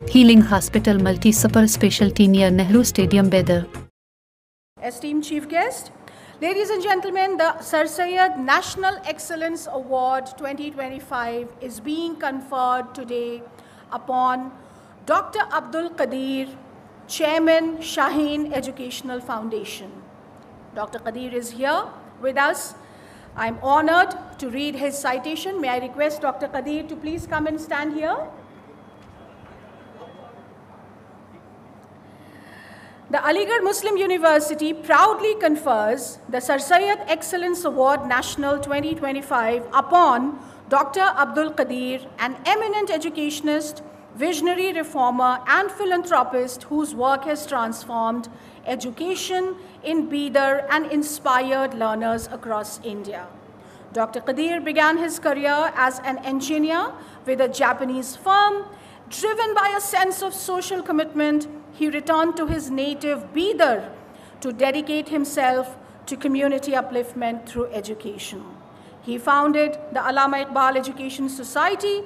Healing Hospital Multi Super Specialty near Nehru Stadium, Bedar. Esteemed Chief Guest, ladies and gentlemen, the Sir Syed National Excellence Award 2025 is being conferred today upon Dr. Abdul Qadir, Chairman, Shaheen Educational Foundation. Dr. Qadir is here with us. I'm honored to read his citation. May I request Dr. Qadir to please come and stand here? The Aligarh Muslim University proudly confers the Sir Syed Excellence Award National 2025 upon Dr. Abdul Qadir, an eminent educationist, visionary reformer, and philanthropist whose work has transformed education in Bidar and inspired learners across India. Dr. Qadir began his career as an engineer with a Japanese firm. Driven by a sense of social commitment, he returned to his native Bidar to dedicate himself to community upliftment through education. He founded the Allama Iqbal Education Society,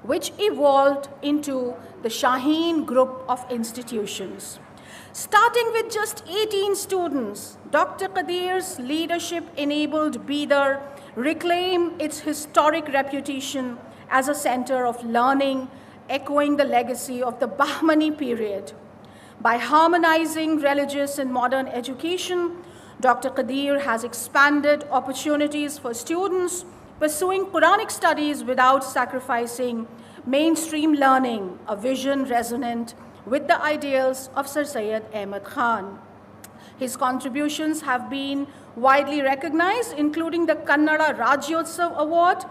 which evolved into the Shaheen Group of institutions. Starting with just 18 students, Dr. Qadir's leadership enabled Bidar reclaim its historic reputation as a center of learning, echoing the legacy of the Bahmani period. By harmonizing religious and modern education, Dr. Qadir has expanded opportunities for students pursuing Quranic studies without sacrificing mainstream learning, a vision resonant with the ideals of Sir Syed Ahmad Khan. His contributions have been widely recognized, including the Kannada Rajyotsav Award,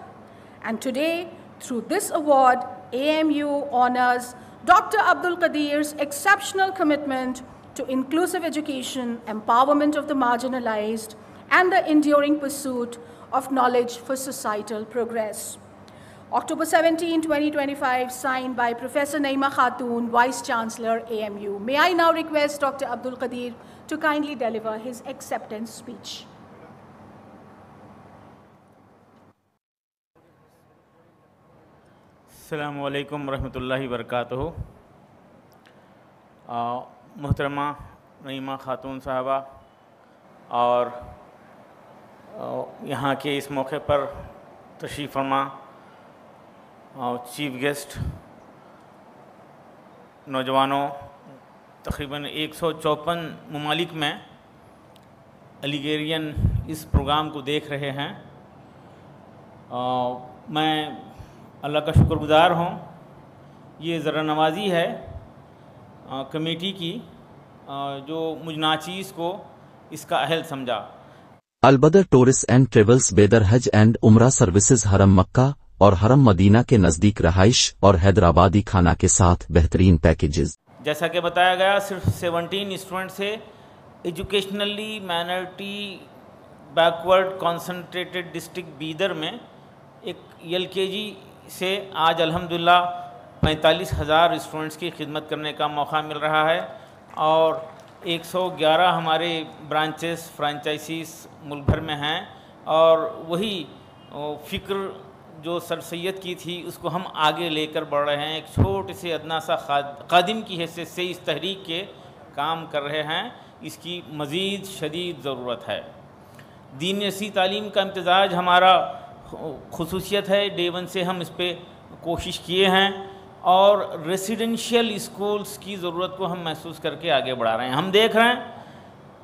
and today, through this award, AMU honors Dr. Abdul Qadir's exceptional commitment to inclusive education, empowerment of the marginalized, and the enduring pursuit of knowledge for societal progress. October 17, 2025, signed by Professor Naima Khatoon, Vice Chancellor, AMU. May I now request Dr. Abdul Qadir to kindly deliver his acceptance speech. السلام علیکم ورحمۃ اللہ وبرکاتہ. محترمہ نعیمہ خاتون صاحبہ اور یہاں کے اس موقع پر تشریف فرما چیف گیسٹ نوجوانوں، تقریباً 154 ممالک میں الیگیرین اس پروگرام کو دیکھ رہے ہیں. میں اللہ کا شکر گزار ہوں. یہ ذرا نوازی ہے کمیٹی کی جو مجھ ناچیز کو اس کا اہل سمجھا. البدر tourist and travels Bidar Hajj and عمرہ سروسز حرم مکہ اور حرم مدینہ کے نزدیک رہائش اور حیدرآبادی کھانا کے ساتھ بہترین پیکیجز. جیسا کہ بتایا گیا، صرف 17 اسٹوڈنٹ سے educationally minority backward concentrated district Bidar میں ایک LKG سے آج الحمدللہ 45,000 اسٹوڈنٹس کی خدمت کرنے کا موقع مل رہا ہے، اور 111 ہمارے برانچز فرانچائزیز ملک بھر میں ہیں. اور وہی فکر جو سر سید کی تھی اس کو ہم آگے لے کر بڑھ رہے ہیں. ایک چھوٹے سے ادنا سا خادم کی حیثیت سے اس تحریک کے کام کر رہے ہیں. اس کی مزید شدید ضرورت ہے. دین نسی تعلیم کا امتزاج ہمارا خصوصیت ہے. ڈے 1 سے ہم اس پہ کوشش کیے ہیں، اور ریسیڈنشیل اسکولز کی ضرورت کو ہم محسوس کر کے آگے بڑھا رہے ہیں. ہم دیکھ رہے ہیں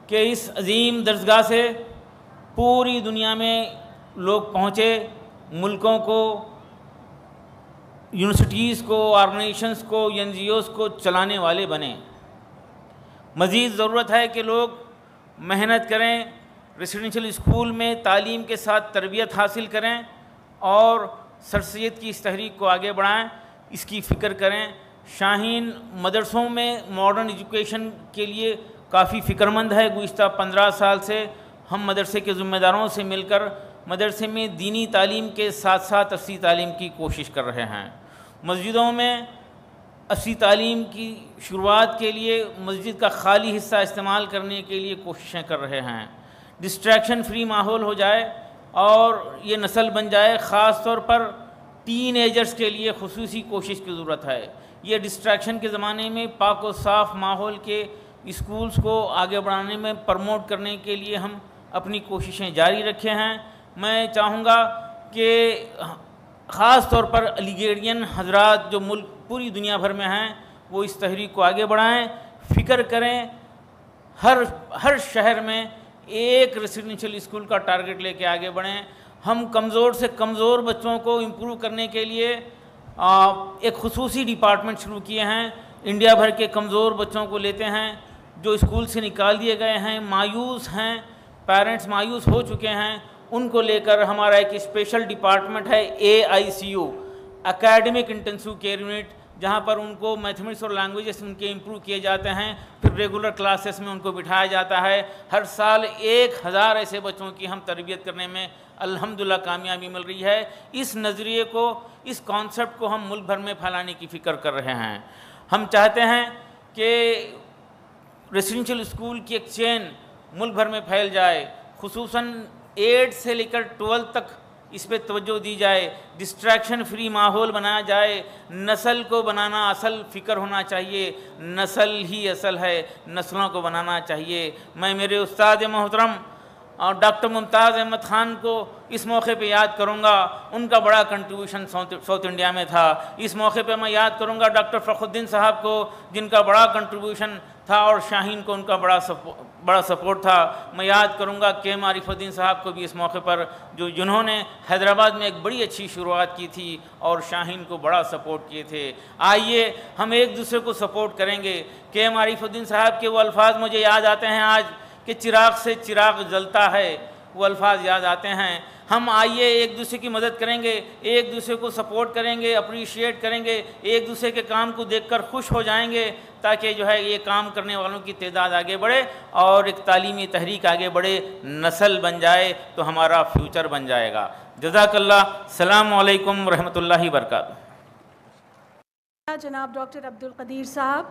کہ اس عظیم درسگاہ سے پوری دنیا میں لوگ پہنچے، ملکوں کو، یونیورسٹیز کو، آرگنائزیشنز کو، NGOs کو چلانے والے بنے. مزید ضرورت ہے کہ لوگ محنت کریں، ریسیڈنشیل اسکول میں تعلیم کے ساتھ تربیت حاصل کریں، اور سر سید کی اس تحریک کو آگے بڑھائیں، اس کی فکر کریں. شاہین مدرسوں میں ماڈرن ایجوکیشن کے لیے کافی فکر مند ہے. گزشتہ 15 سال سے ہم مدرسے کے ذمہ داروں سے مل کر مدرسے میں دینی تعلیم کے ساتھ ساتھ عصری تعلیم کی کوشش کر رہے ہیں. مسجدوں میں عصری تعلیم کی شروعات کے لیے مسجد کا خالی حصہ استعمال کرنے کے لیے کوششیں کر رہے ہیں. ڈسٹریکشن فری ماحول ہو جائے اور یہ نسل بن جائے. خاص طور پر ٹین ایجرز کے لیے خصوصی کوشش کی ضرورت ہے. یہ ڈسٹریکشن کے زمانے میں پاک و صاف ماحول کے اسکولز کو آگے بڑھانے میں پروموٹ کرنے کے لیے ہم اپنی کوششیں جاری رکھے ہیں. میں چاہوں گا کہ خاص طور پر علی گڑھین حضرات جو ملک پوری دنیا بھر میں ہیں وہ اس تحریک کو آگے بڑھائیں, فکر کریں, ہر شہر میں ایک ریزیڈنشیل اسکول کا ٹارگٹ لے کے آگے بڑھیں. ہم کمزور سے کمزور بچوں کو امپروو کرنے کے لیے ایک خصوصی ڈپارٹمنٹ شروع کیے ہیں. انڈیا بھر کے کمزور بچوں کو لیتے ہیں جو اسکول سے نکال دیے گئے ہیں, مایوس ہیں, پیرنٹس مایوس ہو چکے ہیں, ان کو لے کر ہمارا ایک اسپیشل ڈپارٹمنٹ ہے AICU, academic intensive care unit, جہاں پر ان کو میتھمیٹکس اور لینگویجز ان کے امپروو کیے جاتے ہیں. پھر ریگولر کلاسز میں ان کو بٹھایا جاتا ہے. ہر سال 1000 ایسے بچوں کی ہم تربیت کرنے میں الحمدللہ کامیابی مل رہی ہے. اس نظریے کو, اس کانسیپٹ کو ہم ملک بھر میں پھیلانے کی فکر کر رہے ہیں. ہم چاہتے ہیں کہ ریزیڈنشیل اسکول کی ایک چین ملک بھر میں پھیل جائے, خصوصاً 8 سے لے کر 12 تک اس پہ توجہ دی جائے, ڈسٹریکشن فری ماحول بنایا جائے. نسل کو بنانا اصل فکر ہونا چاہیے, نسل ہی اصل ہے, نسلوں کو بنانا چاہیے. میں میرے استاد محترم اور ڈاکٹر ممتاز احمد خان کو اس موقع پہ یاد کروں گا. ان کا بڑا کنٹریبیوشن ساؤتھ انڈیا میں تھا. اس موقع پہ میں یاد کروں گا ڈاکٹر فخر الدین صاحب کو, جن کا بڑا کنٹریبیوشن تھا, اور شاہین کو ان کا بڑا سپورٹ تھا. میں یاد کروں گا کے عارف الدین صاحب کو بھی اس موقع پر, جنہوں نے حیدرآباد میں ایک بڑی اچھی شروعات کی تھی اور شاہین کو بڑا سپورٹ کیے تھے. آئیے ہم ایک دوسرے کو سپورٹ کریں گے. کے عارف الدین صاحب کے وہ الفاظ مجھے یاد آتے ہیں آج کہ چراغ سے چراغ جلتا ہے, وہ الفاظ یاد آتے ہیں. ہم آئیے ایک دوسرے کی مدد کریں گے, ایک دوسرے کو سپورٹ کریں گے, اپریشیٹ کریں گے, ایک دوسرے کے کام کو دیکھ کر خوش ہو جائیں گے, تاکہ جو ہے یہ کام کرنے والوں کی تعداد آگے بڑھے اور ایک تعلیمی تحریک آگے بڑھے, نسل بن جائے تو ہمارا فیوچر بن جائے گا. جزاک اللہ. السلام علیکم ورحمۃ اللہ وبرکاتہ. جناب ڈاکٹر عبدالقدیر صاحب,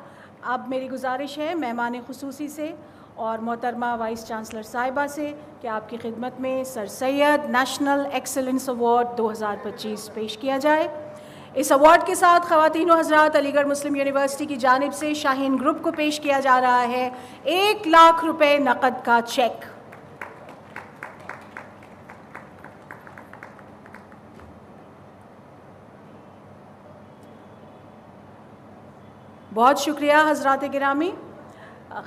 اب میری گزارش ہے مہمان خصوصی سے اور محترمہ وائس چانسلر صاحبہ سے کہ آپ کی خدمت میں سر سید نیشنل ایکسلنس ایوارڈ 2025 پیش کیا جائے. اس ایوارڈ کے ساتھ خواتین و حضرات, علی گڑھ مسلم یونیورسٹی کی جانب سے شاہین گروپ کو پیش کیا جا رہا ہے 1 لاکھ روپے نقد کا چیک. بہت شکریہ حضرات گرامی.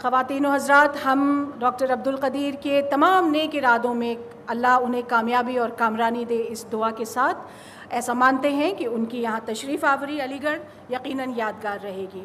خواتین و حضرات, ہم ڈاکٹر عبدالقدیر کے تمام نیک ارادوں میں اللہ انہیں کامیابی اور کامرانی دے, اس دعا کے ساتھ ایسا مانتے ہیں کہ ان کی یہاں تشریف آوری علی گڑھ یقیناً یادگار رہے گی.